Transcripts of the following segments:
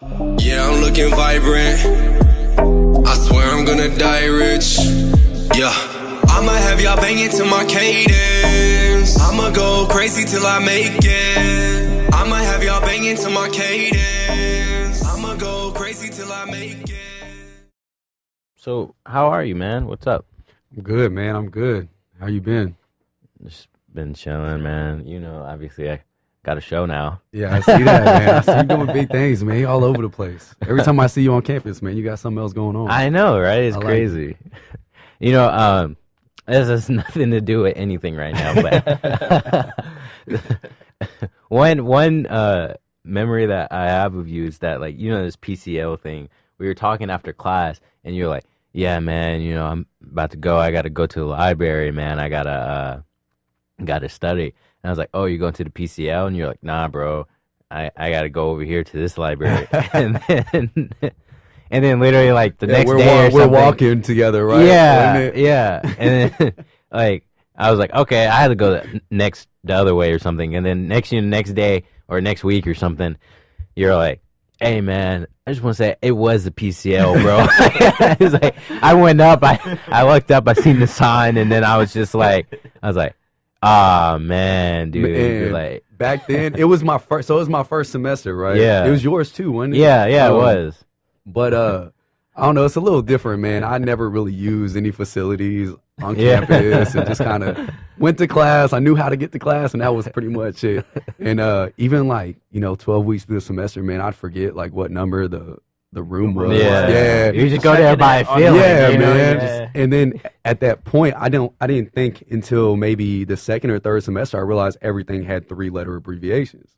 Yeah, I'm looking vibrant. I swear I'm gonna die rich. Yeah, I'ma have y'all banging to my cadence. I'ma go crazy till I make it. I'ma have y'all banging to my cadence. I'ma go crazy till I make it. So, how are you, man? What's up? I'm good, man. I'm good. How you been? Just been chilling, man. You know, obviously I got a show now. Yeah, I see that, man. I see you doing big things, man. You all over the place. Every time I see you on campus, man, you got something else going on. I know, right? It's I like crazy. You know, this has nothing to do with anything right now, but one memory that I have of you is that, like, you know, this PCL thing. We were talking after class, and you're like, "Yeah, man, you know, I'm about to go. I got to go to the library, man. I gotta study." And I was like, "Oh, you're going to the PCL?" And you're like, "Nah, bro. I got to go over here to this library." and then literally, like, the next day we're walking together, right? Yeah, yeah. And then, like, I was like, okay, I had to go the other way or something. And then next day or next week or something, you're like, "Hey, man, I just want to say it was the PCL, bro." I was like, I went up, I looked up, I seen the sign, and then I was like, "Ah, man, dude." Man, like, back then, it was my first. So it was my first semester, right? Yeah. It was yours too, wasn't it? yeah, it was. But I don't know. It's a little different, man. I never really used any facilities on Yeah. campus, and just kind of went to class. I knew how to get to class, and that was pretty much it. And even, like, 12 weeks through the semester, man, I'd forget, like, what number the room was. Yeah. You just go there by a feeling. Yeah, you know? man. Yeah. And then at that point, I didn't think until maybe the second or third semester I realized everything had 3-letter abbreviations.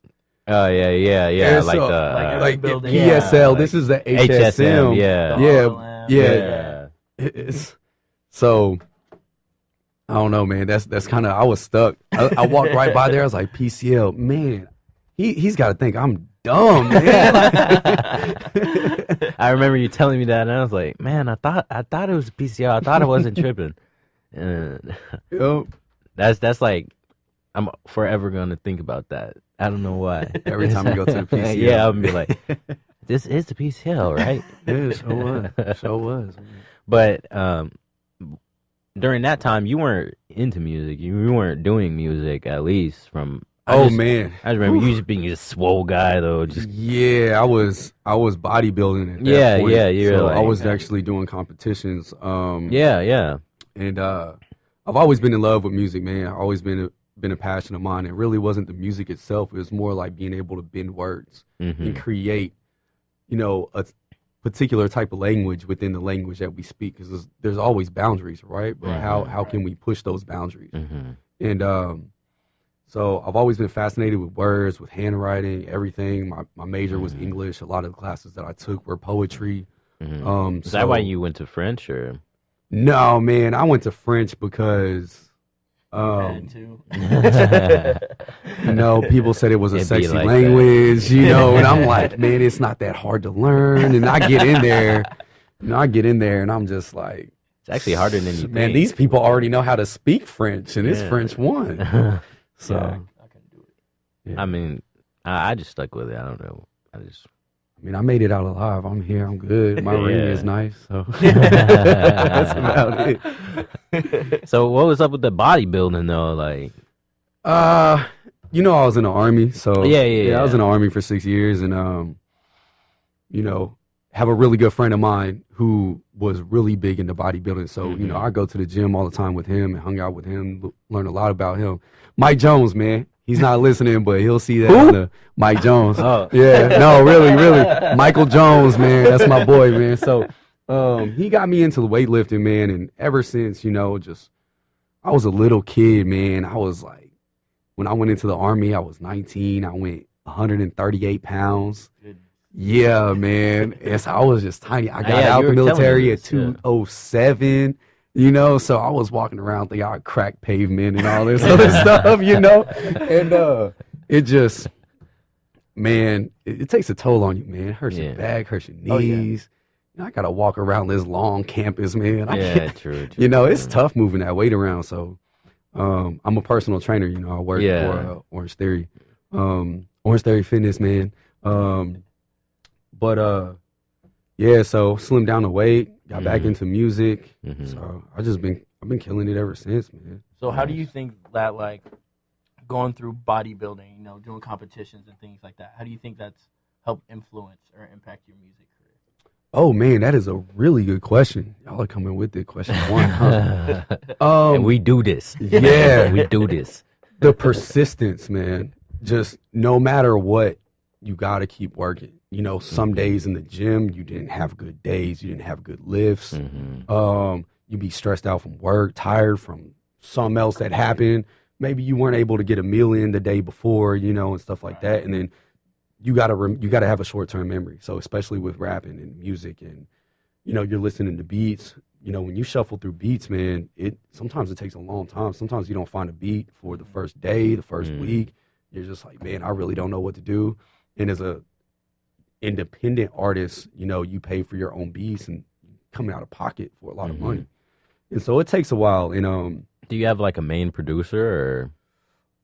Oh, yeah. And Like so, the like building. PSL. Yeah, This is the HSM, HSM. yeah. Yeah. It's, so I don't know, man. That's kind of, I was stuck. I walked right by there. I was like, PCL, man. He's got to think I'm dumb, man. I remember you telling me that, and I was like, "Man, I thought it was PCL. I thought I wasn't tripping." Yo, That's like, I'm forever gonna think about that. I don't know why. every time we go to the PCL. Yeah, I'm gonna be like, "This is the PCL, right?" Yeah, sure was. But during that time, you weren't into music. You weren't doing music, at least from. Man. I just remember you just being a swole guy, though. Just Yeah, I was bodybuilding at that Yeah, point. yeah, you were So like- I was actually doing competitions. yeah. And I've always been in love with music, man. I've always been a passion of mine. It really wasn't the music itself. It was more like being able to bend words and create, a particular type of language within the language that we speak. Because there's always boundaries, right? But how can we push those boundaries? And so I've always been fascinated with words, with handwriting, everything. My major was English. A lot of the classes that I took were poetry. Is that why you went to French, or? No, man, I went to French because, people said it was a It'd be sexy like language, and I'm like, man, it's not that hard to learn. And I get in there, and I'm just like, It's actually harder than you think. man, these people already know how to speak French, and it's French 1. So, I couldn't do it. yeah. I mean, I just stuck with it. I don't know. I made it out alive. I'm here. I'm good. My ring Yeah. is nice. So that's about it. So what was up with the bodybuilding though? Like, I was in the Army. So Yeah. I was in the Army for 6 years, and have a really good friend of mine who was really big into bodybuilding. So I go to the gym all the time with him and hung out with him, learn a lot about him. Mike Jones, man. He's not listening, but he'll see that on the Mike Jones. Oh. Yeah, no, really. Michael Jones, man. That's my boy, man. So he got me into weightlifting, man. And ever since, I was a little kid, man. I was like, when I went into the Army, I was 19. I went 138 pounds. Yeah, man. Yes, I was just tiny. I got Yeah, out you the were telling military me at this, yeah. 207. So I was walking around thinking I crack pavement and all this other stuff, and it just, man, it takes a toll on you, man. It hurts your back, hurts your knees. I gotta walk around this long campus, man. True. It's tough moving that weight around. So, I'm a personal trainer. I work for Orange Theory Fitness, man. But yeah, so slimmed down the weight, got back into music. So I've been killing it ever since, man. So how do you think that, like, going through bodybuilding, you know, doing competitions and things like that, how do you think that's helped influence or impact your music career? Oh man, that is a really good question. Y'all are coming with it. Question one, huh? And we do this. Yeah. We do this. The persistence, man. Just no matter what, you got to keep working. You know, some days in the gym, you didn't have good days. You didn't have good lifts. You be stressed out from work, tired from something else that happened. Maybe you weren't able to get a meal in the day before, you know, and stuff like that. And then you gotta have a short-term memory. So especially with rapping and music, and you know, you're listening to beats. You know, when you shuffle through beats, man, sometimes it takes a long time. Sometimes you don't find a beat for the first day, the first week. You're just like, man, I really don't know what to do. And as a independent artist, you know, you pay for your own beats and coming out of pocket for a lot of money. And so it takes a while. And do you have like a main producer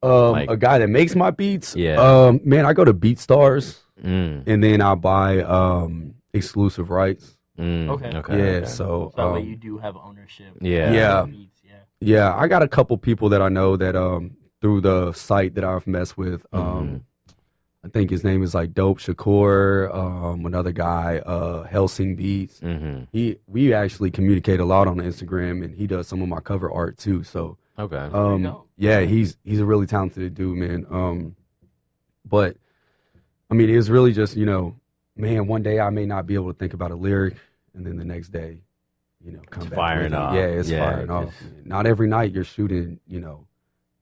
or a guy that makes my beats? Yeah. Man, I go to BeatStars and then I buy exclusive rights. Okay. Yeah, so that way you do have ownership. Yeah. Beats, Yeah, I got a couple people that I know that through the site that I've messed with. I think his name is like Dope Shakur. Another guy, Helsing Beats. We actually communicate a lot on Instagram, and he does some of my cover art too. So yeah, he's a really talented dude, man. But I mean, it's really just, you know, man, one day I may not be able to think about a lyric, and then the next day, you know, come it's back firing off. Yeah, it's firing off. Not every night you're shooting, you know,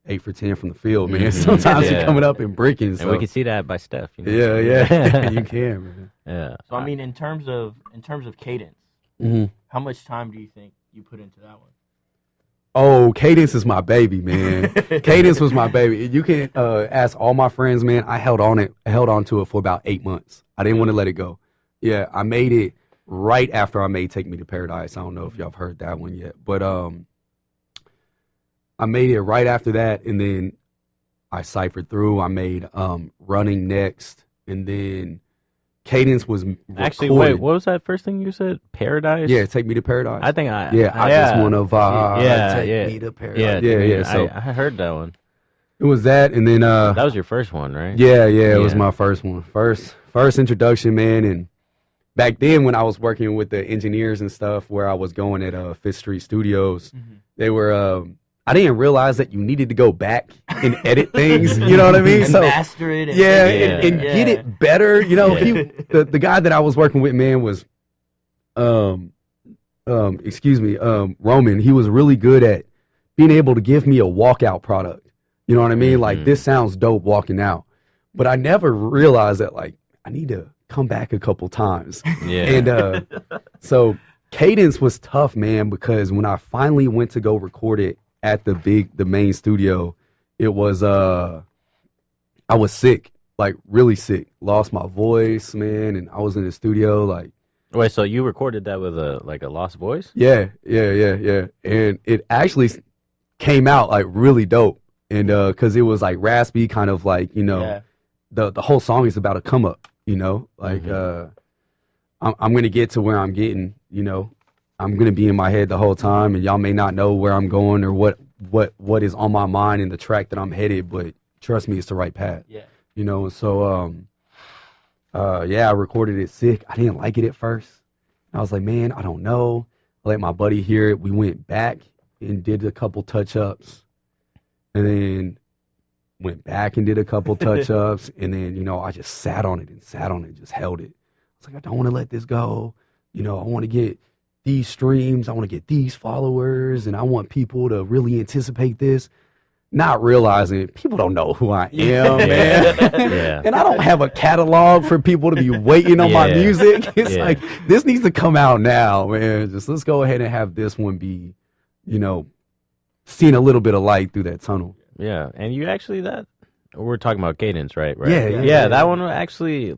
8 for 10 from the field, man. Sometimes you're coming up and breaking. And so. we can see that by Steph. You know? Yeah, you can, man. Yeah. So I mean, in terms of Cadence, how much time do you think you put into that one? Oh, Cadence is my baby, man. Cadence was my baby. You can ask all my friends, man. I held on to it for about 8 months. I didn't want to let it go. Yeah, I made it right after I made Take Me to Paradise. I don't know if y'all have heard that one yet, but I made it right after that, and then I ciphered through. I made Running next, and then Cadence was actually, wait, what was that first thing you said? Paradise? Yeah, Take Me to Paradise. I think I just want to vibe. Take me to Paradise. Yeah. So I heard that one. It was that, and then that was your first one, right? Yeah, it was my first one. First introduction, man. And back then when I was working with the engineers and stuff, where I was going at Fifth Street Studios, they were I didn't realize that you needed to go back and edit things, you know what I mean? And so master it. And get it better. You know, the guy that I was working with, man, was Roman. He was really good at being able to give me a walkout product. You know what I mean? Like, this sounds dope walking out. But I never realized that, like, I need to come back a couple times. Yeah. And so Cadence was tough, man, because when I finally went to go record it at the main studio, it was I was sick, like really sick, lost my voice, man, and I was in the studio like. Wait, so you recorded that with a lost voice? Yeah, and it actually came out like really dope, and because it was like raspy, kind of like, you know, the whole song is about a come up, you know, like I'm gonna get to where I'm getting, you know. I'm going to be in my head the whole time, and y'all may not know where I'm going or what is on my mind in the track that I'm headed, but trust me, it's the right path. Yeah. You know, so, I recorded it sick. I didn't like it at first. I was like, man, I don't know. I let my buddy hear it. We went back and did a couple touch-ups, and then went back and did a couple touch-ups, and then, you know, I just sat on it, just held it. I was like, I don't want to let this go. You know, I want to get these streams, I want to get these followers, and I want people to really anticipate this, not realizing people don't know who I am, man. And I don't have a catalog for people to be waiting on my music. It's like, this needs to come out now, man. Just let's go ahead and have this one be, you know, seeing a little bit of light through that tunnel. Yeah, and you actually, we're talking about Cadence, right? Yeah, that one actually,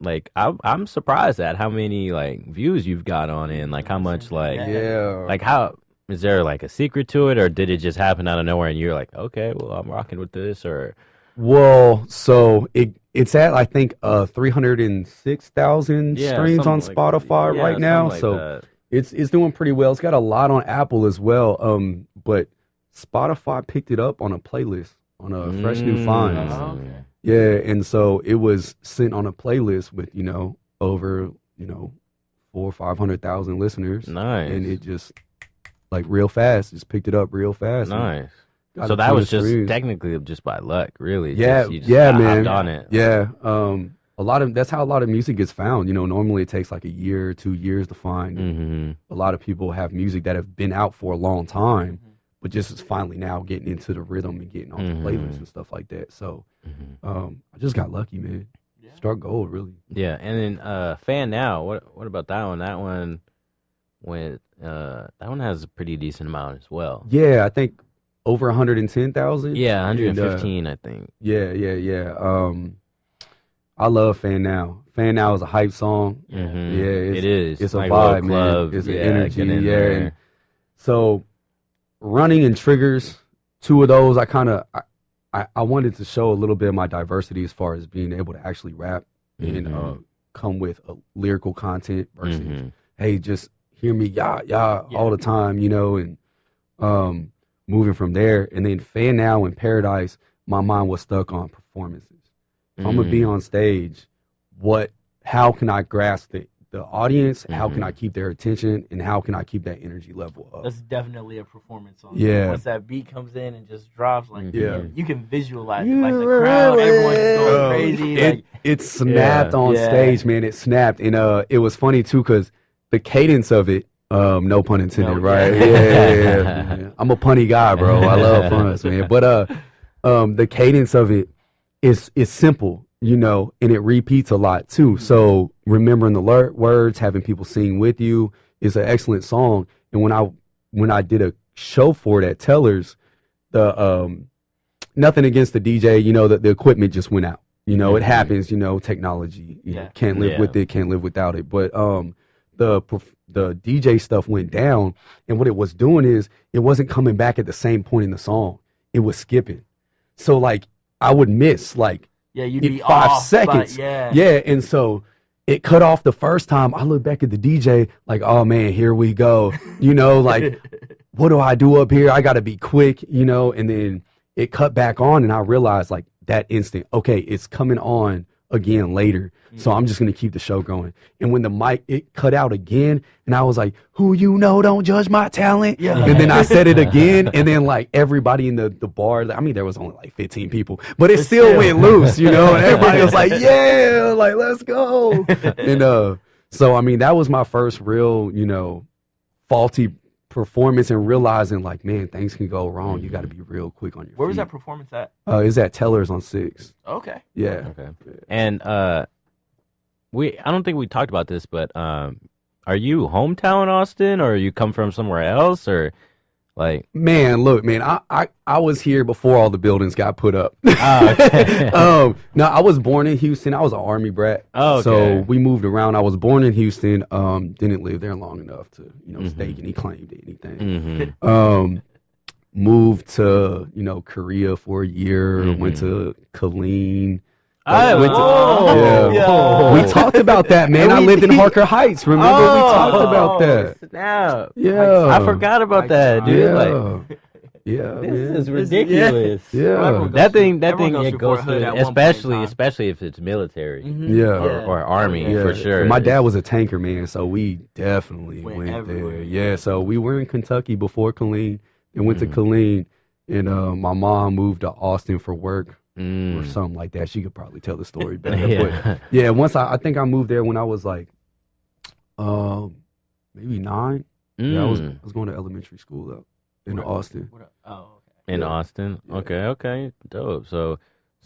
like, I'm surprised at how many like views you've got on it, and like how much like how is there like a secret to it, or did it just happen out of nowhere and you're like, okay, well, I'm rocking with this? Or well, so It's at I think 306,000 streams on Spotify right now. So it's doing pretty well. It's got a lot on Apple as well. But Spotify picked it up on a playlist on a Fresh New Finds. Oh, okay. Yeah, and so it was sent on a playlist with over 400,000 or 500,000 listeners. Nice. And it just like real fast, just picked it up real fast. Nice. So that was just technically just by luck, really. Yeah, you just man. On it. Yeah. That's how a lot of music gets found. Normally it takes like a year or 2 years to find. Mm-hmm. A lot of people have music that have been out for a long time, but just is finally now getting into the rhythm and getting on the playlists and stuff like that. So I just got lucky, man. Yeah. Struck gold, really. Yeah, and then Fan Now. What about that one? That one that one has a pretty decent amount as well. Yeah, I think over 110,000. Yeah, 115, I think. Yeah. I love Fan Now. Fan Now is a hype song. Mm-hmm. Yeah, it is. It's a like vibe, club. man. It's an Yeah, energy. get in Yeah. there. And so running and triggers, two of those, I wanted to show a little bit of my diversity as far as being able to actually rap and come with a lyrical content versus, hey, just hear me, yeah, all the time, and moving from there. And then Fan Now and Paradise, my mind was stuck on performances. If I'm gonna be on stage, how can I grasp the audience? How can I keep their attention? And how can I keep that energy level up? That's definitely a performance song. Yeah. Once that beat comes in and just drops, like Yeah. you can visualize it. Like the crowd, everyone's going crazy. It snapped on stage, man. It snapped, and it was funny too because the cadence of it. No pun intended, right? Yeah. I'm a punny guy, bro. I love puns, man. But the cadence of it is simple, and it repeats a lot too. So remembering the words, having people sing with you is an excellent song. And when I did a show for it at Teller's, the nothing against the DJ, the equipment just went out. It happens. Technology. You can't live with it, can't live without it. But the DJ stuff went down, and what it was doing is it wasn't coming back at the same point in the song. It was skipping. So like I would miss you'd be 5 off, seconds. But And so it cut off the first time. I look back at the DJ like, oh man, here we go. Like what do I do up here? I got to be quick, and then it cut back on, and I realized like that instant, okay, it's coming on again later. So I'm just going to keep the show going. And when the mic, it cut out again, and I was like, who don't judge my talent. Yeah. And then I said it again, and then like everybody in the bar, there was only like 15 people, but it still went loose, and everybody was like, yeah, like, let's go. And so, that was my first real, faulty performance and realizing like, man, things can go wrong. You got to be real quick on your Where was feet. that performance at? It's at Teller's on 6. Okay. Yeah. Okay. And I don't think we talked about this, but are you hometown Austin, or you come from somewhere else, or like? Man, look, man, I was here before all the buildings got put up. Okay. No, I was born in Houston. I was an Army brat. Oh, okay. So we moved around. I was born in Houston. Didn't live there long enough to, stake any claim to anything. Moved to, Korea for a year. Went to Killeen. We talked about that, man. I lived in Harker Heights. Remember, we talked about that. Snap. Yeah, I forgot about that, dude. Yeah, This man. is ridiculous. Yeah. That thing everyone it goes goes through Fort Hood at to, one point in time. especially if it's military Yeah. or army Yeah. for sure. My dad was a tanker, man, so we definitely Went went everywhere. there. Yeah, so we were in Kentucky before Killeen and went to Killeen, and my mom moved to Austin for work or something like that. She could probably tell the story better. Yeah. But yeah, once I think I moved there when I was like maybe 9. Yeah, I was going to elementary school up in Austin. In Austin. Okay, dope. So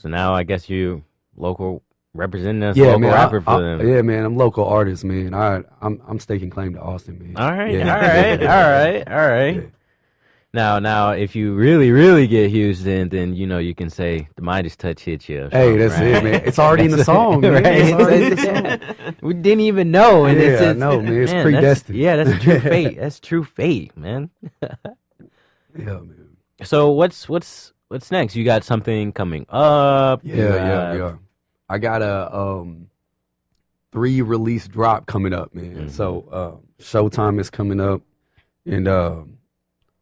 now I guess you local representing us, local man, rapper for them. Yeah, man, I'm local artist, man. I'm staking claim to Austin, man. All right, Yeah. all right. Yeah. Now, if you really get Houston, then you can say the Midas touch hit you. Hey, that's it, man. It's already in the song, man. Right? It's already in the song. We didn't even know, and Yeah, it's I know, man. It's man, predestined. That's true fate. That's true fate, man. Yeah, man. So what's next? You got something coming up? Yeah. I got a 3 release drop coming up, man. So Showtime is coming up, and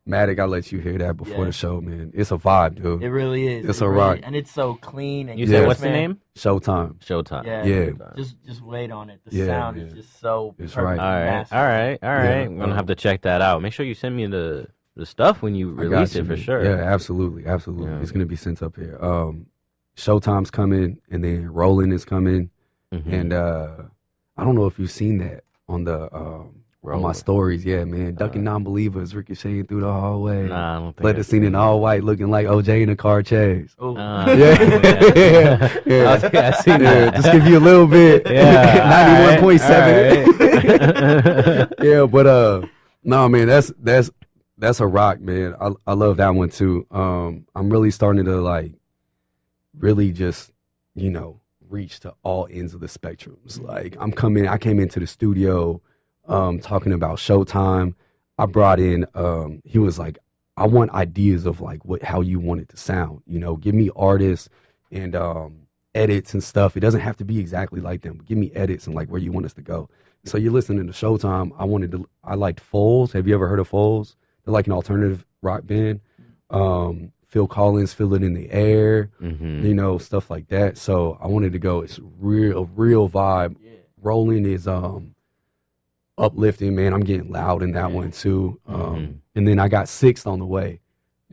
Matic, I'll let you hear that before the show, man. It's a vibe, dude. It really is. It's a rock. And it's so clean. And You said what's the name? Showtime. Showtime. Yeah. Just wait on it. The sound is just so It's perfect. right. All right. Yeah, I'm gonna have to check that out. Make sure you send me the stuff when you release it for sure. Yeah, absolutely. Yeah. It's gonna be sent up here. Showtime's coming, and then Rolling is coming, and I don't know if you've seen that on the on my stories. Yeah, man, ducking non-believers ricocheting through the hallway. Nah, I don't think Let the scene in all white, looking like OJ in a car chase. Oh. Yeah. I seen that. Just give you a little bit. Yeah, 91.7. Yeah, but no, man, that's a rock, man. I love that one too. I'm really starting to like really just, reach to all ends of the spectrums. Like I came into the studio talking about Showtime. I brought in he was like, I want ideas of like how you want it to sound. Give me artists and edits and stuff. It doesn't have to be exactly like them. Give me edits and like where you want us to go. So you're listening to Showtime. I liked Foles. Have you ever heard of Foles? They're like an alternative rock band. Phil Collins, Feel It in the Air, stuff like that. So I wanted to go. It's a real vibe. Yeah. Rolling is uplifting, man. I'm getting loud in that one too. And then I got Sixth on the way.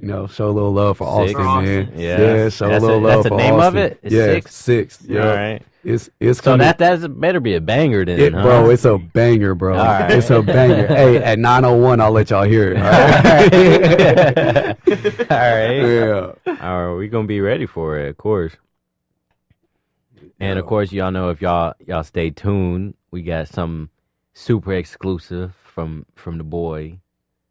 Show a little love for Austin, man. Yeah, show a little love for Austin. That's the name of it? It's Sixth. Yeah. All right. It's so that better be a banger then, huh? Bro, it's a banger, bro. All right. It's a banger. Hey, at 9:01, I'll let y'all hear it. All right. All right. Yeah. All right, we're gonna be ready for it, of course. And of course, y'all know if y'all stay tuned, we got some super exclusive from the boy.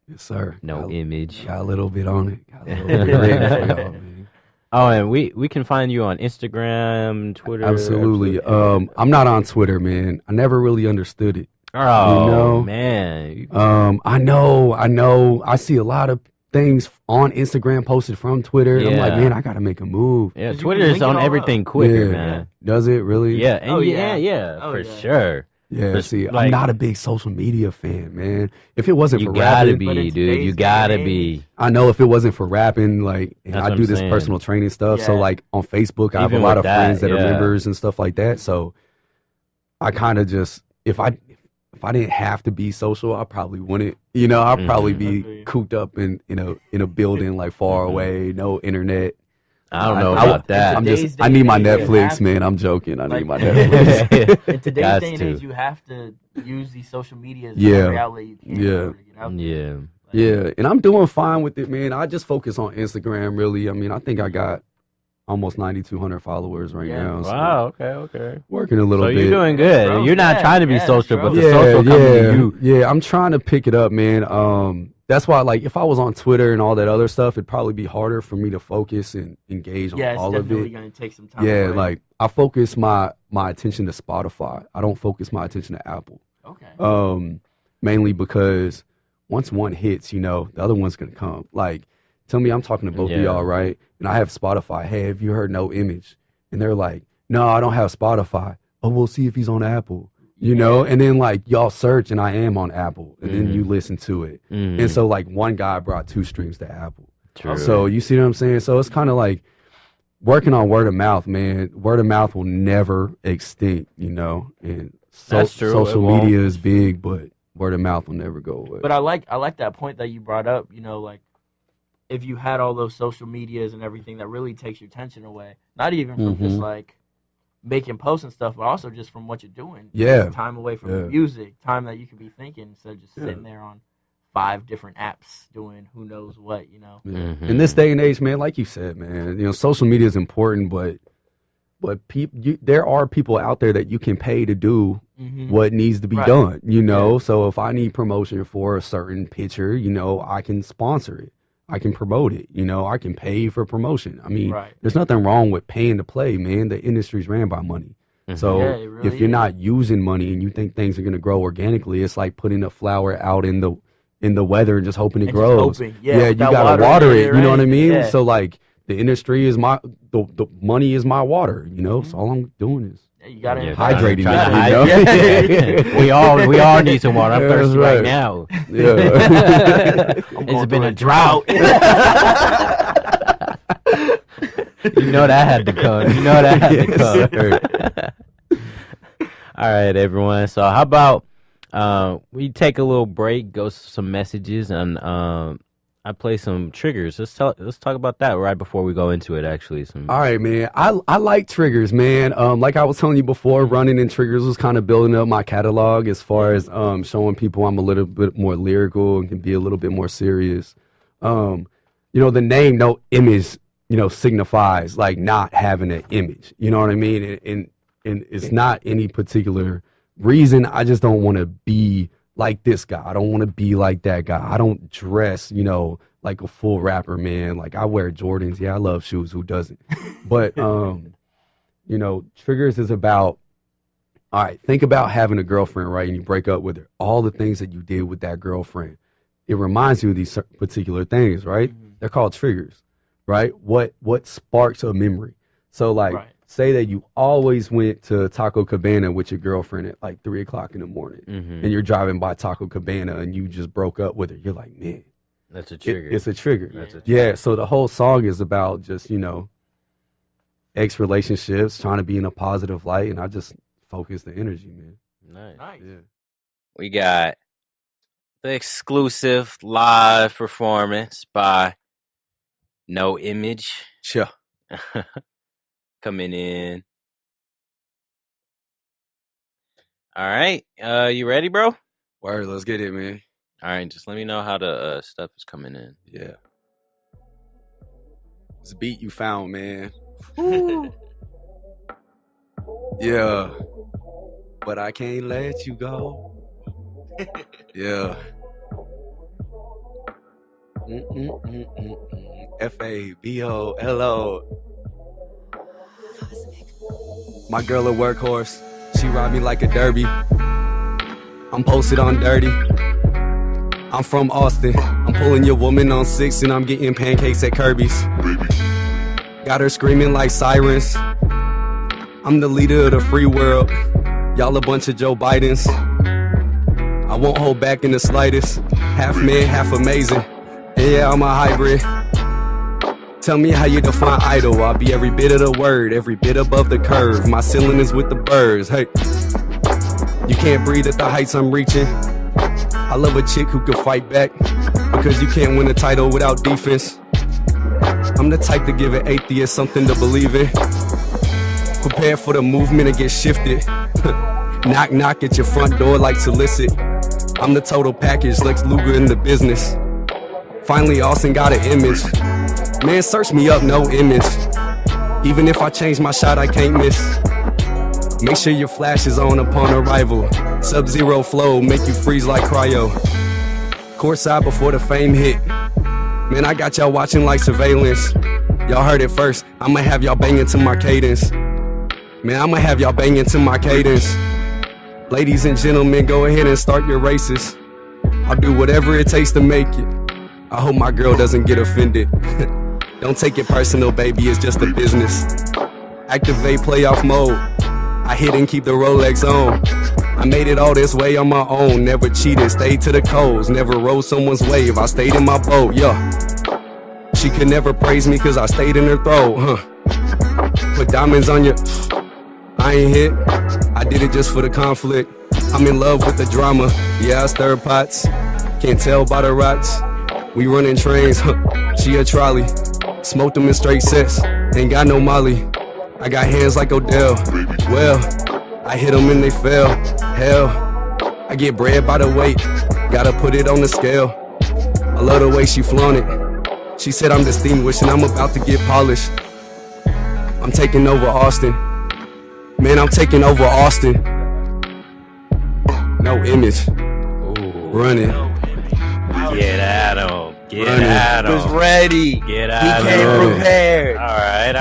Yes, sir. No image. Got a little bit on it. Got a little bit ready for y'all, man. Oh, and we can find you on Instagram, Twitter. Absolutely. I'm not on Twitter, man. I never really understood it. Oh, man. I know. I see a lot of things on Instagram posted from Twitter. Yeah. I'm like, man, I got to make a move. Yeah, Twitter is on everything quicker, man. Does it really? Yeah, and for sure. Yeah, see, I'm not a big social media fan, man. If it wasn't for rapping, dude, you gotta be. I know if it wasn't for rapping, like, and That's I what do I'm this saying. personal training stuff, so like on Facebook, I have a Even lot with of friends that, that are members and stuff like that. So I kind of just, if I didn't have to be social, I probably wouldn't. I'd probably be cooped up in a building like far away, no internet. I don't know about that. I need my Netflix, man. I'm joking. I need my Netflix. In today's day and age, you have to use these social media as every outlet you can. Yeah. And I'm doing fine with it, man. I just focus on Instagram, really. I mean, I think I got almost 9,200 followers right now. So wow. Okay. Working a little bit. So you're doing good. Bro, you're not trying to be social, but the yeah, social coming to you. Yeah, I'm trying to pick it up, man. That's why, like, if I was on Twitter and all that other stuff, it'd probably be harder for me to focus and engage on all of it. Yeah, it's definitely going to take some time. Yeah, like, I focus my attention to Spotify. I don't focus my attention to Apple. Okay. Mainly because once one hits, the other one's going to come. Like, tell me I'm talking to both of y'all, right? And I have Spotify. Hey, have you heard No Image? And they're like, no, I don't have Spotify. Oh, we'll see if he's on Apple. And then like y'all search and I am on Apple and then you listen to it. And so like one guy brought 2 streams to Apple. True. So you see what I'm saying? So it's kind of like working on word of mouth, man. Word of mouth will never extinct, and That's true. Social media is big, but word of mouth will never go away. But I like that point that you brought up, like if you had all those social medias and everything that really takes your attention away, not even from just like making posts and stuff, but also just from what you're doing. Yeah. Time away from the music, time that you could be thinking instead of just sitting there on 5 different apps doing who knows what, In this day and age, man, like you said, man, social media is important, but there are people out there that you can pay to do what needs to be done, So if I need promotion for a certain picture, I can sponsor it. I can promote it, I can pay for promotion. I mean, there's nothing wrong with paying to play, man. The industry's ran by money. So if you're not using money and you think things are going to grow organically, it's like putting a flower out in the weather and just hoping it grows. You got to water it, you know what I mean? So like the industry is the money is my water, you know. So all I'm doing is You gotta hydrating it. you know? we all need some water. I'm thirsty right now. Yeah. It's been a drought. You know that had to come. You know that had to come. All right, everyone. So how about we take a little break, go some messages, and I play some triggers. Let's talk about that right before we go into it. Actually, all right, man. I like triggers, man. Like I was telling you before, running in triggers was kind of building up my catalog as far as showing people I'm a little bit more lyrical and can be a little bit more serious. You know, the name No Image, you know, signifies like not having an image. You know what I mean? And it's not any particular reason. I just don't want to be like this guy. I don't want to be like that guy. I don't dress, you know, like a full rapper, man. Like I wear Jordans. Yeah, I love shoes. Who doesn't? But, you know, triggers is about, all right, think about having a girlfriend, right? And you break up with her. All the things that you did with that girlfriend. It reminds you of these particular things, right? Mm-hmm. They're called triggers, right? What sparks a memory? So like, say that you always went to Taco Cabana with your girlfriend at like 3 o'clock in the morning, and you're driving by Taco Cabana and you just broke up with her. You're like, man, that's a trigger. It's a trigger. That's a trigger. Yeah. So the whole song is about just, you know, ex relationships, trying to be in a positive light, and I just focus the energy, man. Nice. Yeah. We got the exclusive live performance by No Image. Sure. Coming in. All right. You ready, bro? Word, let's get it, man. All right, just let me know how the stuff is coming in. Yeah. This beat you found, man. Yeah. But I can't let you go. Yeah. FABOLO. My girl a workhorse. She ride me like a derby. I'm posted on dirty. I'm from Austin. I'm pulling your woman on 6 and I'm getting pancakes at Kirby's. Got her screaming like sirens. I'm the leader of the free world. Y'all a bunch of Joe Bidens. I won't hold back in the slightest. Half man, half amazing. And yeah, I'm a hybrid. Tell me how you define idol. I'll be every bit of the word, every bit above the curve. My ceiling is with the birds. Hey, you can't breathe at the heights I'm reaching. I love a chick who can fight back, because you can't win a title without defense. I'm the type to give an atheist something to believe in. Prepare for the movement and get shifted. Knock, knock at your front door like solicit. I'm the total package, Lex Luger in the business. Finally, Austin got an image. Man, search me up, no image. Even if I change my shot, I can't miss. Make sure your flash is on upon arrival. Sub-zero flow, make you freeze like cryo. Courtside before the fame hit. Man, I got y'all watching like surveillance. Y'all heard it first, I'ma have y'all banging to my cadence. Man, I'ma have y'all banging to my cadence. Ladies and gentlemen, go ahead and start your races. I'll do whatever it takes to make it. I hope my girl doesn't get offended. Don't take it personal, baby, it's just a business. Activate playoff mode. I hit and keep the Rolex on. I made it all this way on my own. Never cheated, stayed to the codes. Never rode someone's wave, I stayed in my boat, yeah. She could never praise me cause I stayed in her throat, huh. Put diamonds on your... I ain't hit, I did it just for the conflict. I'm in love with the drama, yeah, I stir pots. Can't tell by the rots. We running trains, huh. She a trolley. Smoked them in straight sets, ain't got no molly. I got hands like Odell. Well, I hit them and they fell. Hell, I get bread by the weight. Gotta put it on the scale. I love the way she flaunted. She said I'm distinguished and I'm about to get polished. I'm taking over Austin. Man, I'm taking over Austin. No image. Ooh. Running. Get at him. Get Running. at him. Was ready. Get at He him. came prepared. All right.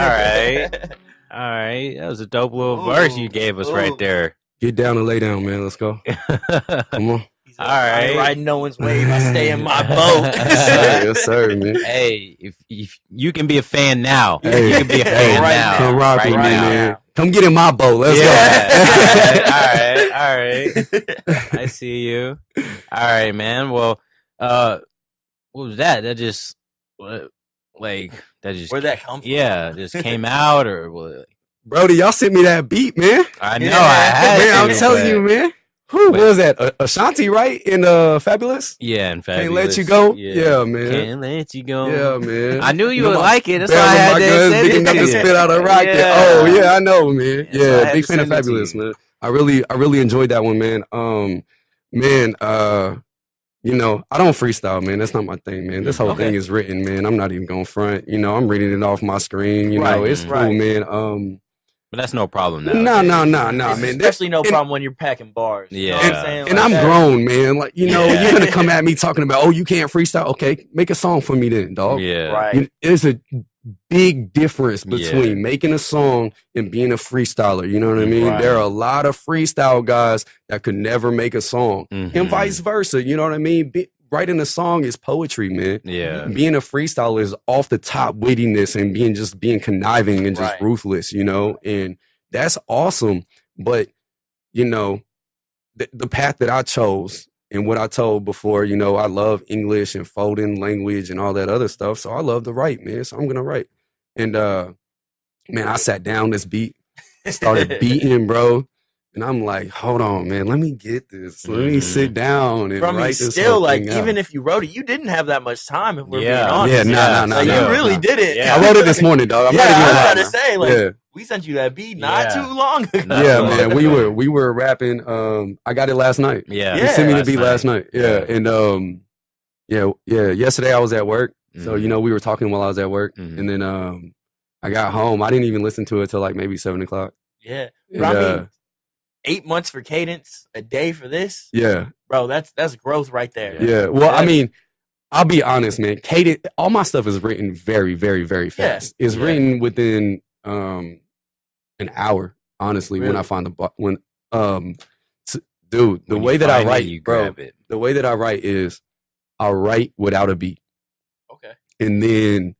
All right. That was a dope little verse you gave us right there. Get down and lay down, man. Let's go. Come on. He's said, All I ain't right. riding no one's wave. I stay in my boat. Yes, sir, man. Hey, if you can be a fan now, Hey, you can be a fan right now. Come rock right with me, now. man. Come get in my boat. Let's Yeah. All right. I see you. All right, man. Well, what was that? That just like that just Where'd that come from? Yeah, just came out or what? Brody, y'all sent me that beat, man. I know. Yeah. I had Man, to, I'm telling but- you, man. Who was that? Ashanti, right? In Fabulous? Yeah, in fact, Can't let you go? Yeah, man. Can't let you go. Yeah, man. I knew you know would my- like it. That's why I Barrel of had my to guns send big it enough to to you. spit out a rocket. Yeah. Oh yeah, I know, man. Yeah, so I Yeah, had big to fan of send it to Fabulous, you. man. I really enjoyed that one, man. You know, I don't freestyle, man. That's not my thing, man. This whole Okay. thing is written, man. I'm not even going front. You know, I'm reading it off my screen. You know, Right, it's cool, right. man. But that's no problem now. No, It's man. especially no and- problem when you're packing bars. You know what Yeah. I'm saying? And Like I'm that- grown, man. Like, you know, Yeah. you're gonna come at me talking about, oh, you can't freestyle. Okay, make a song for me then, dog. Yeah. Right. There's a big difference between Yeah. making a song and being a freestyler. You know what I mean? Right. There are a lot of freestyle guys that could never make a song, Mhm. and vice versa. You know what I mean? Writing a song is poetry, man. Yeah. Being a freestyler is off the top wittiness and being conniving and just Right. ruthless, you know? And that's awesome. But, you know, the path that I chose and what I told before, you know, I love English and folding language and all that other stuff. So I love to write, man. So I'm gonna write. And man, I sat down this beat, started beating, bro. And I'm like, hold on, man, let me get this. Let me Mhm. sit down and From you write this still, whole like, thing out. even if you wrote it, you didn't have that much time, if we're Yeah. being honest. Yeah, nah, So nah, you really nah. did it. Yeah. I wrote it this morning, dog. I'm yeah, not even I was gonna lie. about to say, like, Yeah. we sent you that beat not Yeah. too long ago. No. Yeah, man, we were rapping. I got it last night. Yeah. You Yeah. sent me the beat last night. Yeah, Yeah. and yeah. Yesterday I was at work, so Mhm. you know we were talking while I was at work, Mhm. and then I got home. I didn't even listen to it till like maybe 7 o'clock. Yeah. And, But I mean, 8 months for Cadence, a day for this, yeah, bro. That's growth right there. yeah. Well, I That's- mean, I'll be honest, man. Cadence, all my stuff is written very, very, very fast. It's Yeah. written within an hour. Honestly, when Really? I find dude, the When way you that I find it, write, you bro, grab it. the way that I write is I'll write without a beat. Okay. And then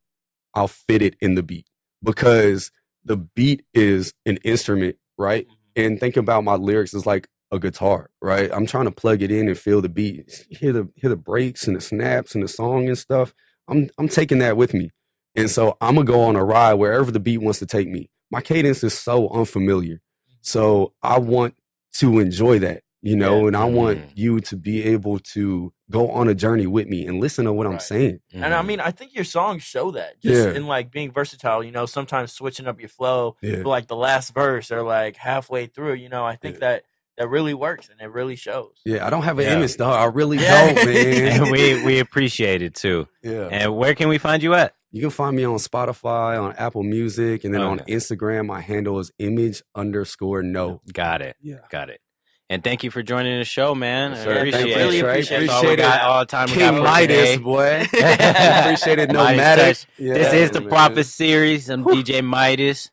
I'll fit it in the beat because the beat is an instrument, right? And think about my lyrics as like a guitar, right? I'm trying to plug it in and feel the beat, hear the breaks and the snaps and the song and stuff. I'm taking that with me, and so I'm gonna go on a ride wherever the beat wants to take me. My cadence is so unfamiliar, so I want to enjoy that, you know, Yeah. and I want Mhm. you to be able to go on a journey with me and listen to what I'm Right. saying. And I Mhm. mean, I think your songs show that just Yeah. in like being versatile, you know, sometimes switching up your flow Yeah. for like the last verse or like halfway through, you know, I think that really works and it really shows. Yeah, I don't have an Yeah. image, dog. I really Yeah. don't, man. and we appreciate it too. Yeah. And where can we find you at? You can find me on Spotify, on Apple Music, and then on Okay. Instagram. My handle is image_no. Got it. Yeah. Got it. And thank you for joining the show, man. Yes, I sir. appreciate Thank you, it. really Trey. appreciate That's all we it. got, all the time we got King for Midas, today. boy. Appreciate it, Midas Nomadic. Touch. This is the man. Prophet Series. I'm DJ Midas.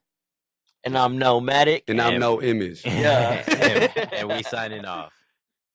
And I'm nomadic. And I'm no image. Yeah. and we signing off.